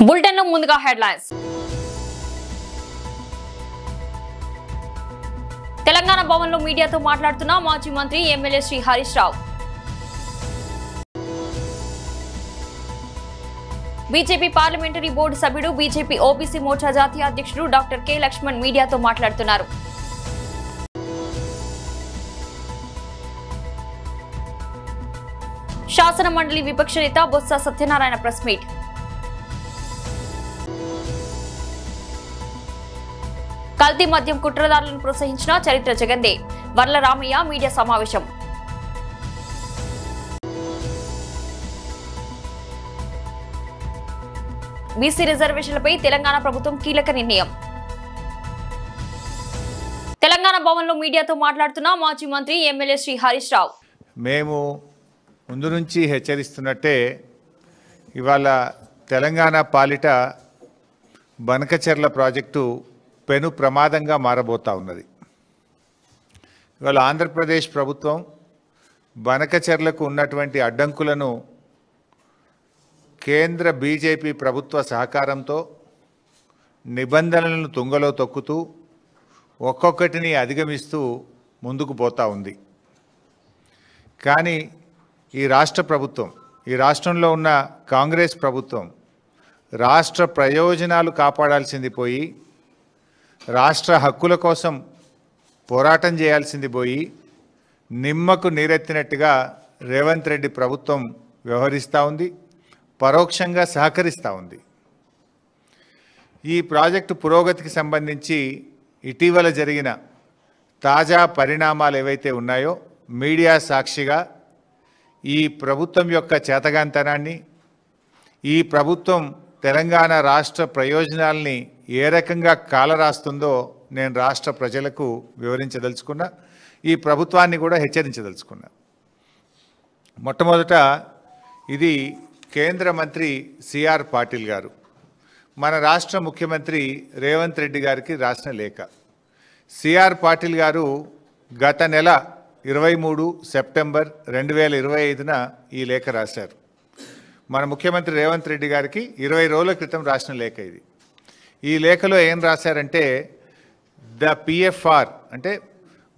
Bulletin ముందుగా headlines. Telangana భవన్లో మీడియాతో మాట్లాడుతున్న మాజీ మంత్రి MLA Shri Harish Rao. BJP parliamentary board సభ్యుడు బీజేపీ ఓబీసీ మోర్చా జాతీయ అధ్యక్షుడు డాక్టర్ కె లక్ష్మణ్ మీడియాతో మాట్లాడుతున్నారు. శాసన మండలి విపక్ష నేత బొత్స సత్యనారాయణ ప్రెస్ మీట్. కల్తీ మద్యం కుట్రదారులను ప్రోత్సహించిన చరిత్ర జగందే, వర్ల రామయ్య మీడియా సమావేశం. బీసీ రిజర్వేషన్లపై తెలంగాణ ప్రభుత్వం కీలక నిర్ణయం. తెలంగాణ భవన్లో మీడియాతో మాట్లాడుతున్న మాజీ మంత్రి ఎమ్మెల్యే శ్రీ హరీష్ రావు. మేము ముందు నుంచి హెచ్చరిస్తున్నట్టే ఇవాళ తెలంగాణ పాలిట బనకచెర్ల ప్రాజెక్టు పెను ప్రమాదంగా మారబోతా ఉన్నది. ఇవాళ ఆంధ్రప్రదేశ్ ప్రభుత్వం బనకచెర్లకు ఉన్నటువంటి అడ్డంకులను కేంద్ర బీజేపీ ప్రభుత్వ సహకారంతో నిబంధనలను తుంగలో తొక్కుతూ ఒక్కొక్కటిని అధిగమిస్తూ ముందుకు పోతా ఉంది. కానీ ఈ రాష్ట్ర ప్రభుత్వం, ఈ రాష్ట్రంలో ఉన్న కాంగ్రెస్ ప్రభుత్వం రాష్ట్ర ప్రయోజనాలు కాపాడాల్సింది పోయి, రాష్ట్ర హక్కుల కోసం పోరాటం చేయాల్సింది పోయి, నిమ్మకు నీరెత్తినట్టుగా రేవంత్ రెడ్డి ప్రభుత్వం వ్యవహరిస్తూ ఉంది, పరోక్షంగా సహకరిస్తూ ఉంది. ఈ ప్రాజెక్టు పురోగతికి సంబంధించి ఇటీవల జరిగిన తాజా పరిణామాలు ఏవైతే ఉన్నాయో మీడియా సాక్షిగా ఈ ప్రభుత్వం యొక్క చేతగాంతనాన్ని, ఈ ప్రభుత్వం తెలంగాణ రాష్ట్ర ప్రయోజనాల్ని ఏ రకంగా కాలరాస్తుందో నేను రాష్ట్ర ప్రజలకు వివరించదలుచుకున్నా, ఈ ప్రభుత్వాన్ని కూడా హెచ్చరించదలుచుకున్నా. మొట్టమొదట ఇది కేంద్ర మంత్రి సిఆర్ పాటిల్ గారు మన రాష్ట్ర ముఖ్యమంత్రి రేవంత్ రెడ్డి గారికి రాసిన లేఖ. సిఆర్ పాటిల్ గారు గత నెల 23 సెప్టెంబర్ 2025న ఈ లేఖ రాశారు. మన ముఖ్యమంత్రి రేవంత్ రెడ్డి గారికి 20 రోజుల క్రితం రాసిన లేఖ ఇది. ఈ లేఖలో ఏం రాశారంటే, ద పిఎఫ్ఆర్ అంటే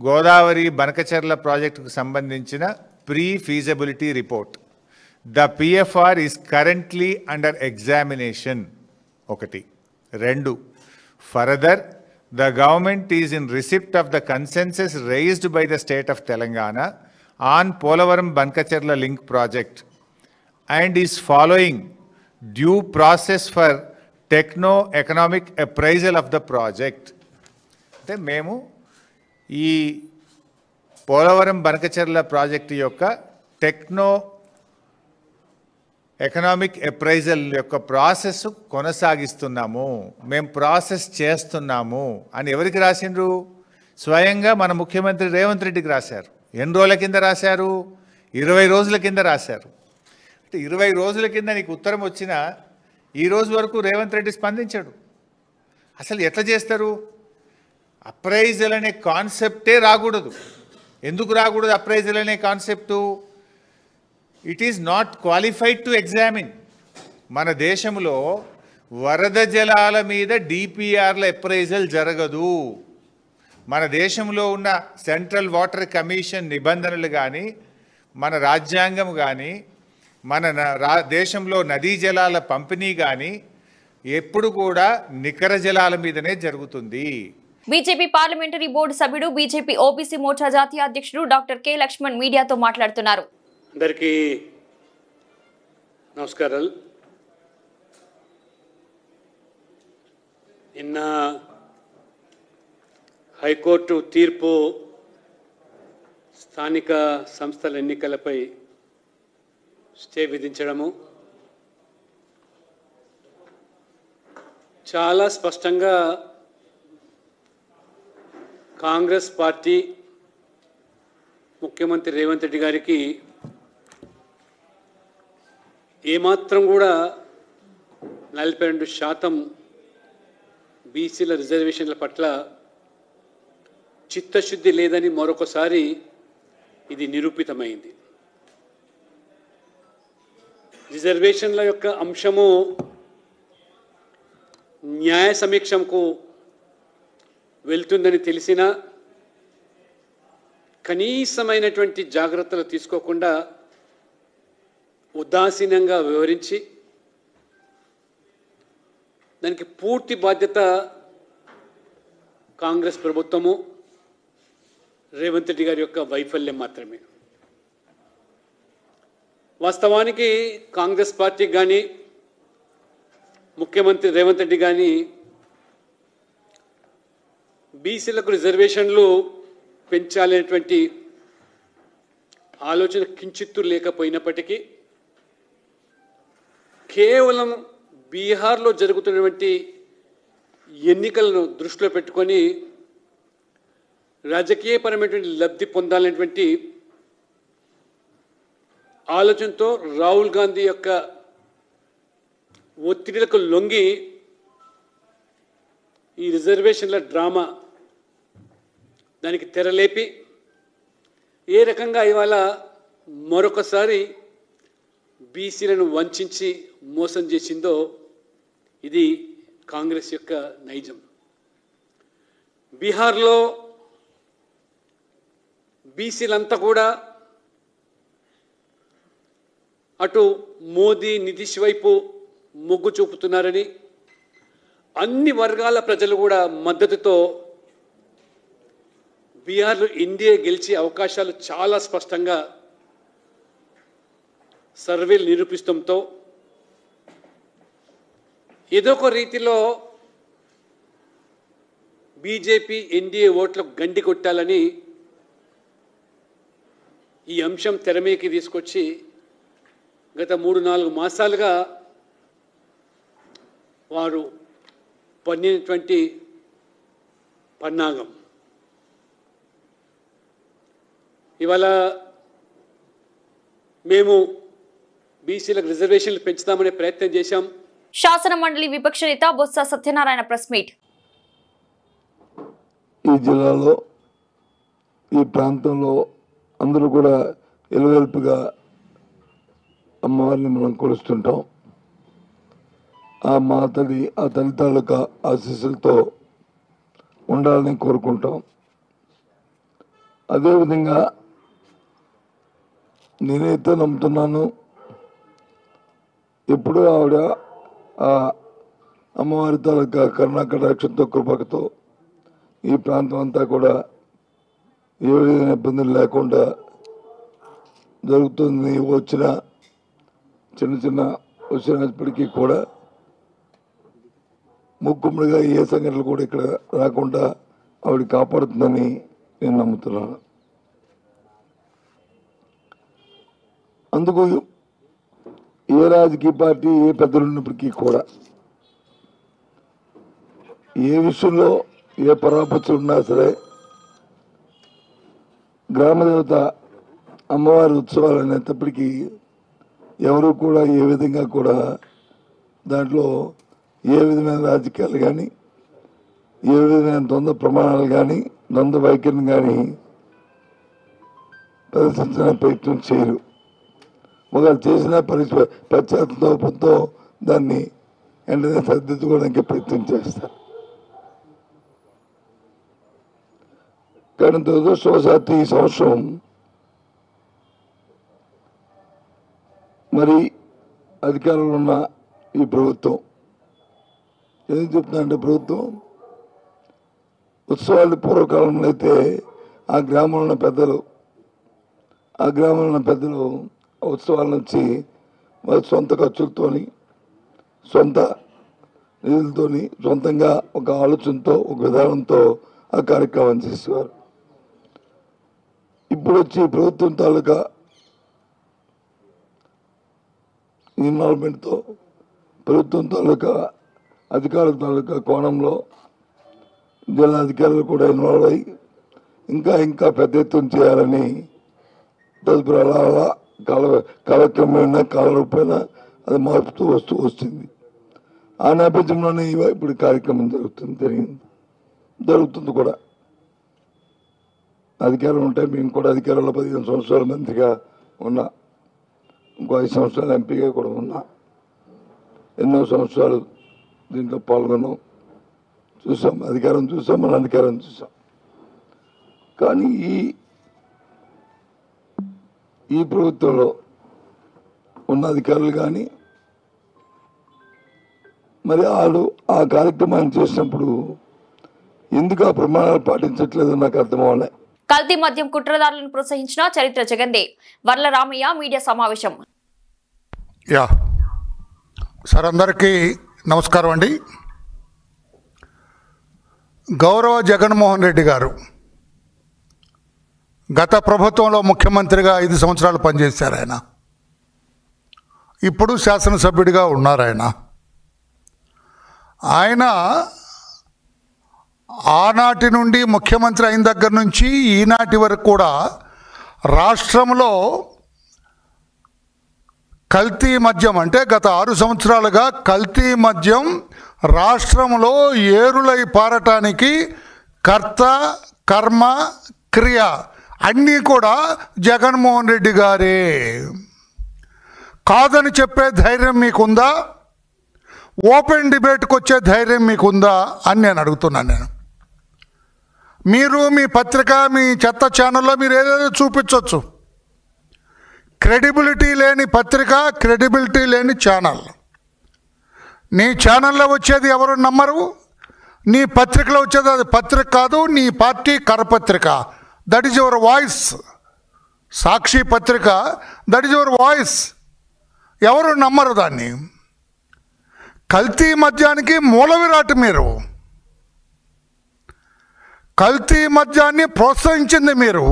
గోదావరి బనకచెర్ల ప్రాజెక్టుకు సంబంధించిన pre feasibility report, the PFR is currently under examination. 1. 2. Further, the government is in receipt of the consensus raised by the state of Telangana on Polavaram Bankacherla link project and is following due process for techno-economic appraisal of the project. అంటే మేము ఈ Polavaram Banakacherla project యొక్క economic appraisal యొక్క process కొనసాగిస్తున్నాము, మేము process చేస్తున్నాము అని ఎవరికి రాసిండ్రు? స్వయంగా మన ముఖ్యమంత్రి రేవంత్ రెడ్డికి రాశారు. ఎన్ని రోజుల కింద రాశారు? 20 రోజుల కింద రాశారు. అంటే 20 రోజుల కింద నీకు ఉత్తరం వచ్చినా ఈ రోజు వరకు రేవంత్ రెడ్డి స్పందించాడు. అసలు ఎట్లా చేస్తారు? అప్రైజల్ అనే కాన్సెప్టే రాకూడదు. ఎందుకు రాకూడదు అప్రైజల్ అనే concept? It is not qualified to examine. మన దేశంలో వరద జలాల మీద డిపిఆర్ల అప్రైజల్ జరగదు. మన దేశంలో ఉన్న సెంట్రల్ వాటర్ కమిషన్ నిబంధనలు కానీ, మన రాజ్యాంగం కానీ, మన దేశంలో నదీ జలాల పంపిణీ కానీ ఎప్పుడు కూడా నికర జలాల మీదనే జరుగుతుంది. బీజేపీ పార్లమెంటరీ బోర్డు సభ్యుడు బీజేపీ ఓబీసీ మోర్చా జాతీయ అధ్యక్షుడు డాక్టర్ కె లక్ష్మణ్ మీడియాతో మాట్లాడుతున్నారు. అందరికీ నమస్కారాలు. నిన్న హైకోర్టు తీర్పు స్థానిక సంస్థల ఎన్నికలపై స్టే విధించడము చాలా స్పష్టంగా కాంగ్రెస్ పార్టీ ముఖ్యమంత్రి రేవంత్ రెడ్డి గారికి ఏమాత్రం కూడా 42% బీసీల రిజర్వేషన్ల పట్ల చిత్తశుద్ధి లేదని మరొకసారి ఇది నిరూపితమైంది. రిజర్వేషన్ల యొక్క అంశము న్యాయ సమీక్షకు వెళ్తుందని తెలిసినా కనీసమైనటువంటి జాగ్రత్తలు తీసుకోకుండా ఉదాసీనంగా వ్యవహరించి దానికి పూర్తి బాధ్యత కాంగ్రెస్ ప్రభుత్వము రేవంత్ రెడ్డి గారి యొక్క వైఫల్యం మాత్రమే. వాస్తవానికి కాంగ్రెస్ పార్టీకి కానీ ముఖ్యమంత్రి రేవంత్ రెడ్డి కానీ బీసీలకు రిజర్వేషన్లు పెంచాలనేటువంటి ఆలోచన కించిత్తు లేకపోయినప్పటికీ కేవలం బీహార్లో జరుగుతున్నటువంటి ఎన్నికలను దృష్టిలో పెట్టుకొని రాజకీయపరమైనటువంటి లబ్ధి పొందాలనేటువంటి ఆలోచనతో రాహుల్ గాంధీ యొక్క ఒత్తిడిలకు లొంగి ఈ రిజర్వేషన్ల డ్రామా దానికి తెరలేపి ఏ రకంగా ఇవాళ మరొకసారి బీసీలను వంచి మోసం చేసిందో ఇది కాంగ్రెస్ యొక్క నైజం. బీహార్లో బీసీలంతా కూడా అటు మోదీ నితీష్ వైపు మొగ్గు చూపుతున్నారని అన్ని వర్గాల ప్రజలు కూడా మద్దతుతో బీహార్లో ఎన్డీఏ గెలిచే అవకాశాలు చాలా స్పష్టంగా సర్వేలు నిరూపిస్తంతో ఏదో ఒక రీతిలో బీజేపీ ఎన్డీఏ ఓట్లకు గండి కొట్టాలని ఈ అంశం తెరమీకి తీసుకొచ్చి గత 3-4 మాసాలుగా వారు పన్నినటువంటి పన్నాగం. ఇవాళ మేము బీసీలకు రిజర్వేషన్లు పెంచుతామనే ప్రయత్నం చేశాం. శాసన మండలి విపక్ష నేత బొత్స సత్యనారాయణ ప్రెస్ మీట్. ఈ జిల్లాలో ఈ ప్రాంతంలో అందరూ కూడా ఎలువెల్పుగా అమ్మవారిని మనం కొలుస్తుంటాం. ఆ తల్లి తాలూకా ఆశీస్సులతో ఉండాలని కోరుకుంటాం. అదేవిధంగా నేనైతే నమ్ముతున్నాను, ఎప్పుడూ ఆవిడ ఆ అమ్మవారి తాలూకా కరుణాకటాక్షంతో కృపకతో ఈ ప్రాంతం అంతా కూడా ఏ విధమైన ఇబ్బందులు లేకుండా జరుగుతుంది. వచ్చిన చిన్న వచ్చినప్పటికీ కూడా ముక్కుముడిగా ఏ సంఘటనలు కూడా ఇక్కడ రాకుండా ఆవిడ కాపాడుతుందని నేను నమ్ముతున్నాను. అందుకు ఏ రాజకీయ పార్టీ ఏ పెద్దలు ఉన్నప్పటికీ కూడా ఏ విషయంలో ఏ పరాపచ్చులు ఉన్నా సరే గ్రామదేవత అమ్మవారి ఉత్సవాలు అనేటప్పటికీ ఎవరు కూడా ఏ విధంగా కూడా దాంట్లో ఏ విధమైన రాజకీయాలు కానీ ఏ విధమైన ద్వంద్వ ప్రమాణాలు కానీ ద్వంద్వ వైఖరిని కానీ ప్రదర్శించిన ప్రయత్నం చేయరు. ఒకవేళ చేసిన పశ్చాత్తాపంతో దాన్ని వెంటనే సరిదిద్దుకోవడానికి ప్రయత్నం చేస్తారు. కానీ దురదృష్టవశాత్తు ఈ సంవత్సరం మరి అధికారంలో ఉన్న ఈ ప్రభుత్వం ఏం చెప్తుందంటే, ప్రభుత్వం ఉత్సవాలు పూర్వకాలంలో అయితే ఆ గ్రామంలో ఉన్న పెద్దలు ఉత్సవాల నుంచి వారి సొంత ఖర్చులతోని సొంత నిధులతోని సొంతంగా ఒక ఆలోచనతో ఒక విధానంతో ఆ కార్యక్రమం చేసేవారు. ఇప్పుడు వచ్చి ప్రభుత్వం తాలూకా ఇన్వాల్వ్మెంట్తో ప్రభుత్వం తాలూకా అధికారుల తాలూకా కోణంలో జిల్లా అధికారులు కూడా ఇన్వాల్వ్ అయ్యి ఇంకా పెద్ద ఎత్తున చేయాలని తదుపరి అలా కాలక్రమేణా కాలరూపేణ అది మార్పుతూ వస్తుంది. ఆ నేపథ్యంలోనే ఇప్పుడు కార్యక్రమం జరుగుతుంది కూడా. అధికారం ఉంటే మేము కూడా అధికారంలో 15 సంవత్సరాల మంత్రిగా ఉన్నా, ఇంకో 5 సంవత్సరాలు ఎంపీగా కూడా ఉన్నా, ఎన్నో సంవత్సరాలు దీంట్లో పాల్గొన్నాం, చూసాం, అధికారం చూసాం, మన అధికారం చూసాం. కానీ ఈ ప్రభుత్వంలో ఉన్న అధికారులు కానీ మరి వాళ్ళు ఆ కార్యక్రమాన్ని చేసినప్పుడు ఎందుకు ఆ ప్రమాణాలు పాటించట్లేదో నాకు అర్థం అవ్వలే. కల్తీ మద్యం కుట్రదారులను ప్రోత్సహించిన చరిత్ర జగందే. వర్ల రామయ్య మీడియా సమావేశం. సార్, అందరికీ నమస్కారం అండి. గౌరవ జగన్మోహన్ రెడ్డి గారు గత ప్రభుత్వంలో ముఖ్యమంత్రిగా 5 సంవత్సరాలు పనిచేశారు. ఇప్పుడు శాసనసభ్యుడిగా ఉన్నారు. ఆయన ఆనాటి నుండి ముఖ్యమంత్రి అయిన దగ్గర నుంచి ఈనాటి వరకు కూడా రాష్ట్రంలో కల్తీ మద్యం అంటే గత 6 సంవత్సరాలుగా కల్తీ మద్యం రాష్ట్రంలో ఏరులై పారటానికి కర్త కర్మ క్రియ అన్నీ కూడా జగన్మోహన్ రెడ్డి గారే. కాదని చెప్పే ధైర్యం మీకుందా? ఓపెన్ డిబేట్కి వచ్చే ధైర్యం మీకుందా అని నేను అడుగుతున్నాను. మీరు మీ పత్రిక, మీ చెత్త ఛానల్లో మీరు ఏదేదో చూపించవచ్చు. క్రెడిబిలిటీ లేని పత్రిక, క్రెడిబిలిటీ లేని ఛానల్. నీ ఛానల్లో వచ్చేది ఎవరు నమ్మరు, నీ పత్రికలో వచ్చేది అది పత్రిక కాదు, నీ పార్టీ కరపత్రిక. That is your voice. Sakshi పత్రిక, దట్ ఈజ్ యువర్ వాయిస్. ఎవరు నమ్మరు దాన్ని. కల్తీ మద్యానికి మూల విరాట్ మీరు. కల్తీ మద్యాన్ని ప్రోత్సహించింది మీరు.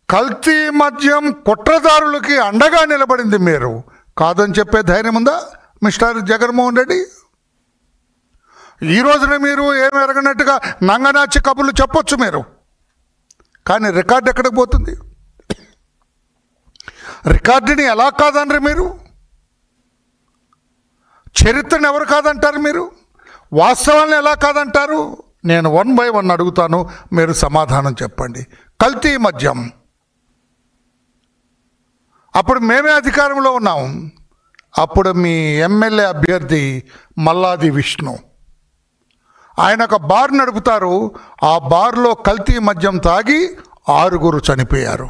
కల్తీ మద్యం కుట్రదారులకి అండగా నిలబడింది మీరు. కాదని చెప్పే ధైర్యం ఉందా మిస్టర్ జగన్మోహన్ రెడ్డి? ఈ రోజున మీరు ఏమి ఎరగనట్టుగా నంగనాచి కబుర్లు చెప్పొచ్చు మీరు, కానీ రికార్డు ఎక్కడికి పోతుంది? రికార్డుని ఎలా కాదనరు మీరు? చరిత్రను ఎవరు కాదంటారు మీరు? వాస్తవాలను ఎలా కాదంటారు? నేను 1 by 1 అడుగుతాను, మీరు సమాధానం చెప్పండి. కల్తీ మద్యం అప్పుడు మేమే అధికారంలో ఉన్నాం. అప్పుడు మీ ఎమ్మెల్యే అభ్యర్థి మల్లాది విష్ణు, ఆయన ఒక బార్ నడుపుతారు. ఆ బార్లో కల్తీ మద్యం తాగి 6 చనిపోయారు.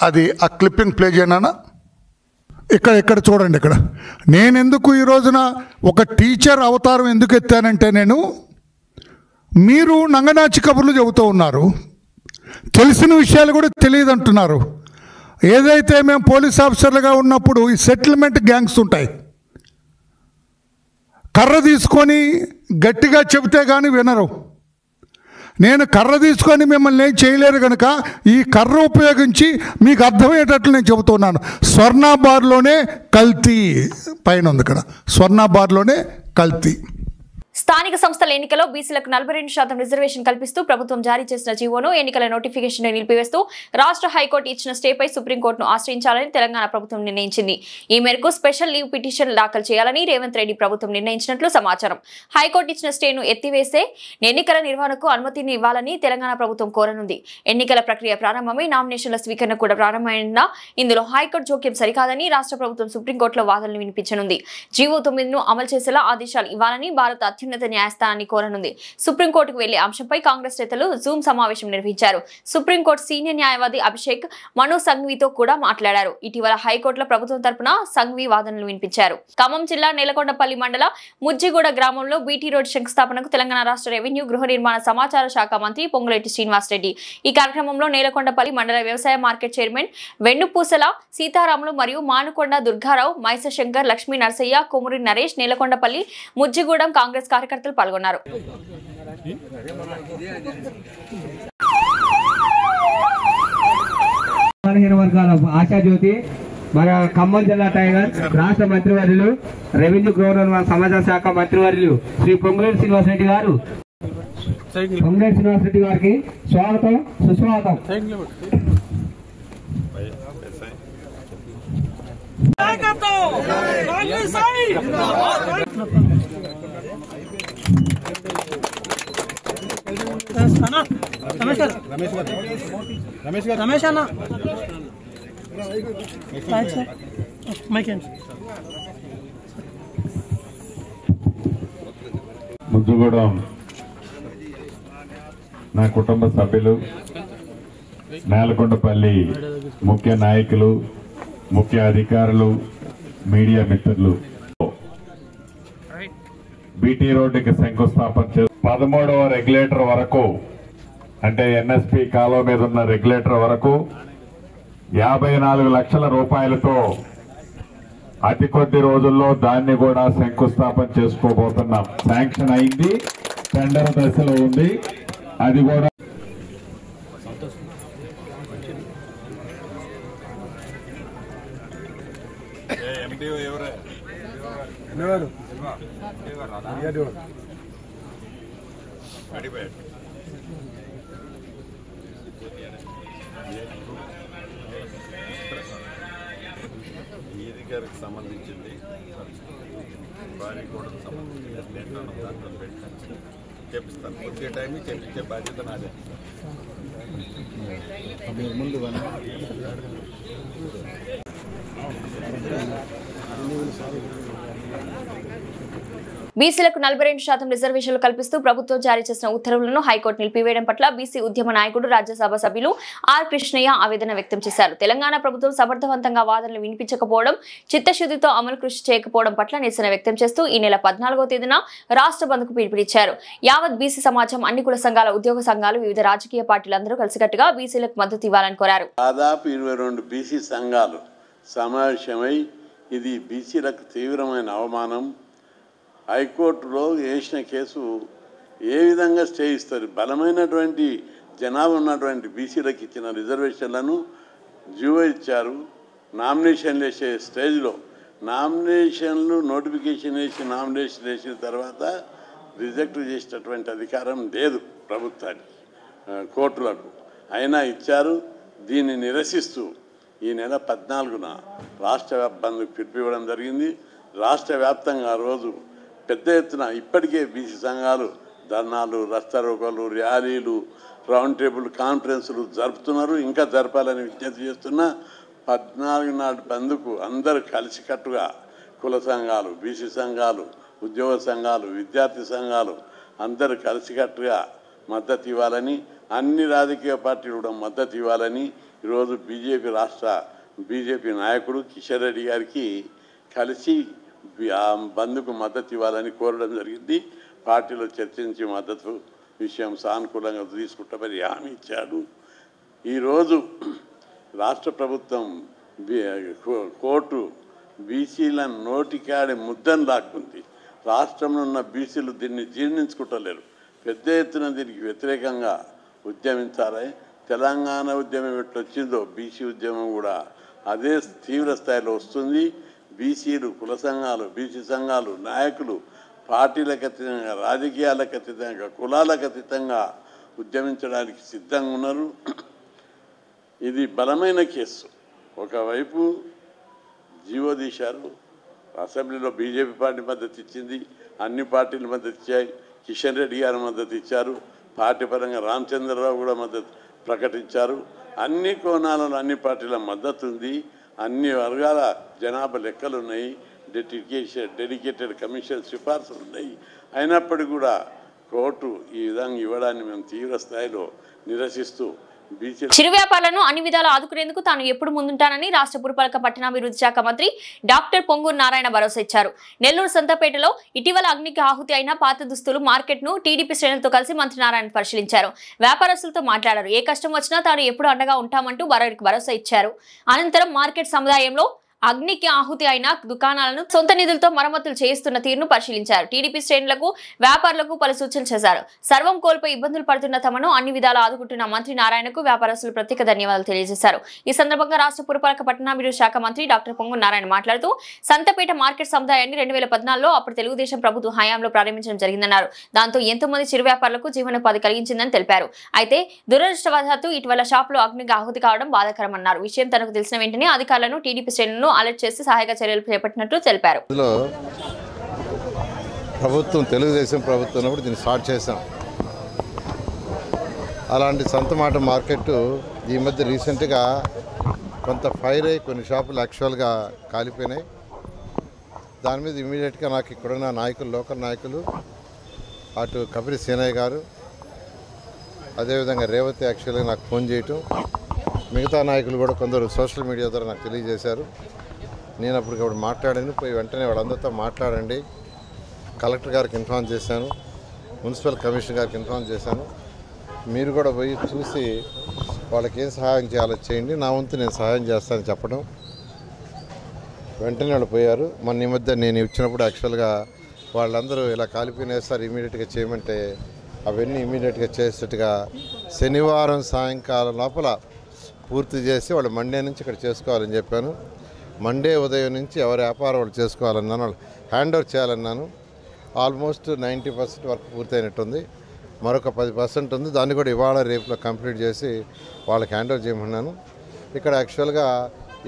అది ఆ క్లిప్పింగ్ ప్లే చేయనా? ఇక్కడ చూడండి. ఇక్కడ నేను ఎందుకు ఈ రోజున ఒక టీచర్ అవతారం ఎందుకు ఎత్తానంటే, మీరు నంగనాచి కబుర్లు చెబుతూ ఉన్నారు, తెలిసిన విషయాలు కూడా తెలియదు అంటున్నారు. ఏదైతే మేము పోలీస్ ఆఫీసర్లుగా ఉన్నప్పుడు ఈ సెటిల్మెంట్ గ్యాంగ్స్ ఉంటాయి, కర్ర తీసుకొని గట్టిగా చెబితే కానీ వినరు. నేను కర్ర తీసుకొని మిమ్మల్ని ఏం చేయలేరు కనుక ఈ కర్ర ఉపయోగించి మీకు అర్థమయ్యేటట్లు నేను చెబుతున్నాను. స్వర్ణ బార్లోనే కల్తీ పైన ఉంది. ఇక్కడ స్వర్ణ బార్లోనే కల్తీ. స్థానిక సంస్థల ఎన్నికలో బీసీలకు 42% రిజర్వేషన్ కల్పిస్తూ ప్రభుత్వం జారీ చేసిన జీవోను ఎన్నికల నోటిఫికేషన్ నిలిపివేస్తూ రాష్ట్ర హైకోర్టు ఇచ్చిన స్టేపై సుప్రీంకోర్టును ఆశ్రయించాలని తెలంగాణ ప్రభుత్వం నిర్ణయించింది. ఈ మేరకు స్పెషల్ లీవ్ పిటిషన్ దాఖలు చేయాలని రేవంత్ రెడ్డి ప్రభుత్వం నిర్ణయించినట్లు సమాచారం. హైకోర్టు ఇచ్చిన స్టేను ఎత్తివేసే ఎన్నికల నిర్వహణకు అనుమతిని ఇవ్వాలని తెలంగాణ ప్రభుత్వం కోరనుంది. ఎన్నికల ప్రక్రియ ప్రారంభమై నామినేషన్ల స్వీకరణ కూడా ప్రారంభమైనా ఇందులో హైకోర్టు జోక్యం సరికాదని రాష్ట్ర ప్రభుత్వం సుప్రీంకోర్టులో వాదనలు వినిపించనుంది. జీవో 9ను అమలు చేసేలా ఆదేశాలు ఇవ్వాలని భారత అత్యున్నత న్యాయస్థానాన్ని కోరనుంది. సుప్రీంకోర్టుకు వెళ్లే అంశంపై కాంగ్రెస్ నేతలు జూమ్ సమావేశం నిర్వహించారు. సుప్రీంకోర్టు సీనియర్ న్యాయవాది అభిషేక్ మను సంఘవితో కూడా మాట్లాడారు. ఇటీవల హైకోర్టులో ప్రభుత్వం తరపున సంఘవి వాదనలు వినిపించారు. ఖమ్మం జిల్లా నేలకొండపల్లి మండల ముజ్జిగూడ గ్రామంలో బీటీ రోడ్ శంకుస్థాపనకు తెలంగాణ రాష్ట్ర రెవెన్యూ గృహ నిర్మాణ సమాచార శాఖ మంత్రి పొంగులేటి శ్రీనివాసరెడ్డి ఈ కార్యక్రమంలో నేలకొండపల్లి మండల వ్యవసాయ మార్కెట్ చైర్మన్ వెన్నుపూసల సీతారాములు మరియు మానుకొండ దుర్గారావు, మైసశంకర్, లక్ష్మీ నరసయ్య, కొమురి నరేష్, నేలకొండపల్లి ముజ్జిగూడెం కాంగ్రెస్ కార్యకర్తలు పాల్గొన్నారు. వర్గాల ఆశాజ్యోతి మన ఖమ్మం జిల్లా టైగర్ రాష్ట్ర మంత్రివర్యులు రెవెన్యూ గృహ సమాచార శాఖ మంత్రివర్యులు శ్రీ పొంగులేటి శ్రీనివాసరెడ్డి గారు, పొంగులేటి శ్రీనివాసరెడ్డి గారికి స్వాగతం, సుస్వాగతం. రమేష్ అన్న మైక్ ముద్దుగూడెం నా కుటుంబ సభ్యులు, నేలకొండపల్లి ముఖ్య నాయకులు, ముఖ్య అధికారులు, మీడియా మిత్రులు, బీటీ రోడ్డుకి శంకుస్థాపన చేసి 13వ రెగ్యులేటర్ వరకు, అంటే ఎన్ఎస్పి కాలువ మీద ఉన్న రెగ్యులేటర్ వరకు 54 లక్షల రూపాయలతో అతి కొద్ది రోజుల్లో దాన్ని కూడా శంకుస్థాపన చేసుకోబోతున్నాం. శాంక్షన్ అయింది, టెండర్ దశలో ఉంది. అది కూడా గారికి సంబంధించింది, వారి కూడా సంబంధించింది దాంట్లో పెట్టి చేపిస్తాను. కొద్దిగా టైం చేపించే బాధ్యత నాదే. ముందు బీసీలకు 42% రిజర్వేషన్లు కల్పిస్తూ ప్రభుత్వం జారీ చేసిన ఉత్తర్వులను హైకోర్టు నిలిపివేయడం పట్ల బీసీ ఉద్యమ నాయకుడు, రాజ్యసభ సభ్యులు ఆర్ కృష్ణయ్య ఆవేదన వ్యక్తం చేశారు. తెలంగాణ ప్రభుత్వం సమర్థవంతంగా వాదనలు వినిపించకపోవడం, చిత్తశుద్ధితో అమలు కృషి చేయకపోవడం పట్ల నిరసన వ్యక్తం చేస్తూ ఈ నెల 14వ తేదీన రాష్ట్ర బంద్కు పిలుపునిచ్చారు. యావత్ బీసీ సమాజం, అన్ని కుల సంఘాల, ఉద్యోగ సంఘాలు, వివిధ రాజకీయ పార్టీలందరూ కలిసికట్టుగా బీసీలకు మద్దతు ఇవ్వాలని కోరారు. దాదాపు 22 బీసీ సంఘాలు సమావేశమై ఇది బీసీలకు తీవ్రమైన అవమానం, హైకోర్టులో వేసిన కేసు ఏ విధంగా స్టే ఇస్తారు, బలమైనటువంటి జనాభా ఉన్నటువంటి బీసీలకు ఇచ్చిన రిజర్వేషన్లను జీవో ఇచ్చారు. నామినేషన్లు వేసే స్టేజ్లో నామినేషన్లు నోటిఫికేషన్ వేసిన తర్వాత రిజెక్ట్ చేసేటటువంటి అధికారం లేదు ప్రభుత్వానికి, కోర్టులకు. అయినా ఇచ్చారు. దీన్ని నిరసిస్తూ ఈ నెల 14న రాష్ట్ర బంద్కు పిలుపునివ్వడం జరిగింది. రాష్ట్ర వ్యాప్తంగా ఆ రోజు పెద్ద ఎత్తున ఇప్పటికే బీసీ సంఘాలు ధర్నాలు, రస్తారోకోలు, ర్యాలీలు, రౌండ్ టేబుల్ కాన్ఫరెన్సులు జరుపుతున్నారు. ఇంకా జరపాలని విజ్ఞప్తి చేస్తున్నా. 14 నాటి బంద్కు అందరూ కలిసికట్టుగా కుల సంఘాలు, బీసీ సంఘాలు, ఉద్యోగ సంఘాలు, విద్యార్థి సంఘాలు అందరూ కలిసికట్టుగా మద్దతు ఇవ్వాలని, అన్ని రాజకీయ పార్టీలు కూడా మద్దతు ఇవ్వాలని ఈరోజు బీజేపీ నాయకుడు కిషన్ రెడ్డి గారికి కలిసి బంద్కు మద్దతు ఇవ్వాలని కోరడం జరిగింది. పార్టీలో చర్చించి మద్దతు విషయం సానుకూలంగా తీసుకుంటామని హామీ ఇచ్చాడు. ఈరోజు రాష్ట్ర ప్రభుత్వం కోర్టు బీసీల నోటికాడి ముద్దను లాక్కుంది. రాష్ట్రంలో ఉన్న బీసీలు దీన్ని జీర్ణించుకుంటలేరు. పెద్ద ఎత్తున దీనికి వ్యతిరేకంగా ఉద్యమించాలి. తెలంగాణ ఉద్యమం ఎట్లా వచ్చిందో బీసీ ఉద్యమం కూడా అదే తీవ్ర స్థాయిలో వస్తుంది. బీసీలు, కుల సంఘాలు, బీసీ సంఘాలు, నాయకులు పార్టీలకు అతీతంగా, రాజకీయాలకు అతీతంగా, కులాలకు అతీతంగా ఉద్యమించడానికి సిద్ధంగా ఉన్నారు. ఇది బలమైన కేసు. ఒకవైపు జీవో తీశారు, అసెంబ్లీలో బీజేపీ పార్టీ మద్దతు ఇచ్చింది, అన్ని పార్టీలు మద్దతు ఇచ్చాయి, కిషన్ రెడ్డి గారు మద్దతు ఇచ్చారు, పార్టీ పరంగా రామచంద్రరావు కూడా మద్దతు ప్రకటించారు. అన్ని కోణాలలో అన్ని పార్టీల మద్దతు ఉంది. అన్ని వర్గాల జనాభా లెక్కలు ఉన్నాయి, డెడికేటెడ్ కమిషన్ సిఫార్సులు ఉన్నాయి. అయినప్పటికీ కూడా కోర్టు ఈ విధంగా ఇవ్వడాన్ని మేము తీవ్ర స్థాయిలో నిరసిస్తూ చిరు వ్యాపారులను అన్ని విధాలు ఆదుకునేందుకు తాను ఎప్పుడు ముందుంటానని రాష్ట్ర పురపాలక పట్టణాభివృద్ధి శాఖ మంత్రి డాక్టర్ పొంగూరు నారాయణ భరోసా ఇచ్చారు. నెల్లూరు సంతపేటలో ఇటీవల అగ్నికి ఆహుతి అయిన పాత దుస్తులు మార్కెట్ ను టీడీపీ శ్రేణులతో కలిసి మంత్రి నారాయణ పరిశీలించారు. వ్యాపారస్తులతో మాట్లాడారు. ఏ కష్టం వచ్చినా తాను ఎప్పుడు అండగా ఉంటామంటూ వారికి భరోసా ఇచ్చారు. అనంతరం మార్కెట్ సముదాయంలో అగ్నికి ఆహుతి అయిన దుకాణాలను సొంత నిధులతో మరమ్మతులు చేయిస్తున్న తీరును పరిశీలించారు. టీడీపీ శ్రేణులకు, వ్యాపారులకు పలు సూచనలు చేశారు. సర్వం కోల్పోయి ఇబ్బందులు పడుతున్న తమను అన్ని విధాలు ఆదుకుంటున్న మంత్రి నారాయణకు వ్యాపారస్తులు ప్రత్యేక ధన్యవాదాలు తెలియజేశారు. ఈ సందర్భంగా రాష్ట్ర పురపాలక పట్టణాభివృద్ధి శాఖ మంత్రి డాక్టర్ పొంగూరు నారాయణ మాట్లాడుతూ సంతపేట మార్కెట్ సముదాయాన్ని 2014లో అప్పుడు తెలుగుదేశం ప్రభుత్వ హయాంలో ప్రారంభించడం జరిగిందన్నారు. దాంతో ఎంతో మంది చిరు వ్యాపారులకు జీవనోపాధి కలిగించిందని తెలిపారు. అయితే దురదృష్టవశాత్తు ఇటీవల షాపులో అగ్నికి ఆహుతి కావడం బాధాకరమన్నారు. విషయం తనకు తెలిసిన వెంటనే అధికారులను, టీడీపీ శ్రేణులను అలర్ట్ చేసి సహాయక చర్యలు చేపట్టినట్లు తెలిపారు. ప్రభుత్వం తెలుగుదేశం ప్రభుత్వం ఉన్నప్పుడు దీన్ని స్టార్ట్ చేశాం. అలాంటి సంత మాట మార్కెట్ ఈ మధ్య రీసెంట్గా కొంత ఫైర్ అయ్యి కొన్ని షాపులు యాక్చువల్గా కాలిపోయినాయి. దాని మీద ఇమీడియట్గా నాకు ఇక్కడున్న నాయకులు, లోకల్ నాయకులు అటు కపిరి సీనయ్య గారు, అదేవిధంగా రేవతి యాక్చువల్గా నాకు ఫోన్ చేయటం, మిగతా నాయకులు కూడా కొందరు సోషల్ మీడియా ద్వారా నాకు తెలియజేశారు. నేను అప్పటికప్పుడు మాట్లాడాను. పోయి వెంటనే వాళ్ళందరితో మాట్లాడండి, కలెక్టర్ గారికి ఇన్ఫార్మ్ చేశాను, మున్సిపల్ కమిషనర్ గారికి ఇన్ఫార్మ్ చేశాను. మీరు కూడా పోయి చూసి వాళ్ళకి ఏం సహాయం చేయాలో చేయండి, నా వంతు నేను సహాయం చేస్తానని చెప్పడం. వెంటనే వాళ్ళు పోయారు. మొన్న ఈ మధ్య నేను ఇచ్చినప్పుడు యాక్చువల్గా వాళ్ళందరూ ఇలా కాలిపోయిన సార్ ఇమీడియట్గా చేయమంటే అవన్నీ ఇమీడియట్గా చేసేట్టుగా శనివారం సాయంకాలం లోపల పూర్తి చేసి వాళ్ళు మండే నుంచి ఇక్కడ చేసుకోవాలని చెప్పాను. మండే ఉదయం నుంచి ఎవరి వ్యాపారం వాళ్ళు చేసుకోవాలన్నాను, వాళ్ళు హ్యాండ్ ఓవర్ చేయాలన్నాను. ఆల్మోస్ట్ 90% వర్క్ పూర్తయినట్టుంది. మరొక 10% ఉంది, దాన్ని కూడా ఇవాళ రేపులో కంప్లీట్ చేసి వాళ్ళకి హ్యాండ్ ఓవర్ చేయమన్నాను. ఇక్కడ యాక్చువల్గా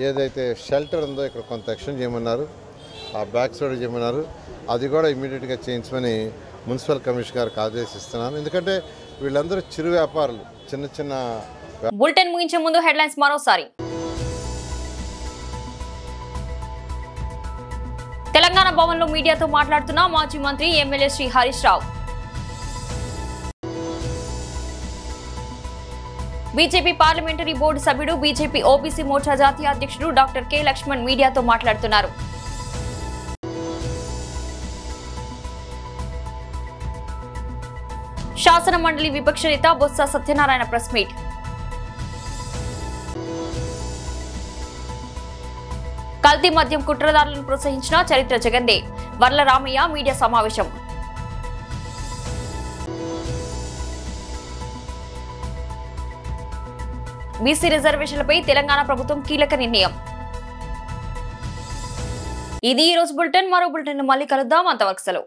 ఏదైతే షెల్టర్ ఉందో ఇక్కడ కొంత ఎక్స్టెండ్ చేయమన్నారు, ఆ బ్యాక్ సైడ్ చేయమన్నారు. అది కూడా ఇమీడియట్గా చేయించమని మున్సిపల్ కమిషనర్ గారికి ఆదేశిస్తున్నాను. ఎందుకంటే వీళ్ళందరూ చిరు వ్యాపారులు, చిన్న చిన్న. బులెటిన్ ముగించే ముందు హెడ్లైన్స్ మరోసారి. తెలంగాణ భవన్లో మీడియాతో మాట్లాడుతున్న మాజీ మంత్రి MLA Shri Harish Rao. BJP parliamentary board సభ్యుడు, బీజేపీ ఓబీసీ మోర్చా జాతీయ అధ్యక్షుడు డాక్టర్ కె లక్ష్మణ్ మీడియాతో మాట్లాడుతున్నారు. శాసన మండలి విపక్ష నేత బొత్స సత్యనారాయణ ప్రెస్ మీట్. కల్తీ మద్యం కుట్రదారులను ప్రోత్సహించిన చరిత్ర జగందే, వర్ల రామయ్య మీడియా సమావేశం. బీసీ రిజర్వేషన్లపై తెలంగాణ ప్రభుత్వం కీలక నిర్ణయం. ఇది ఈ రోజు బులెటిన్. మరో బులెటిన్ మళ్ళీ కలుద్దాం. అంతవరకు సెలవు.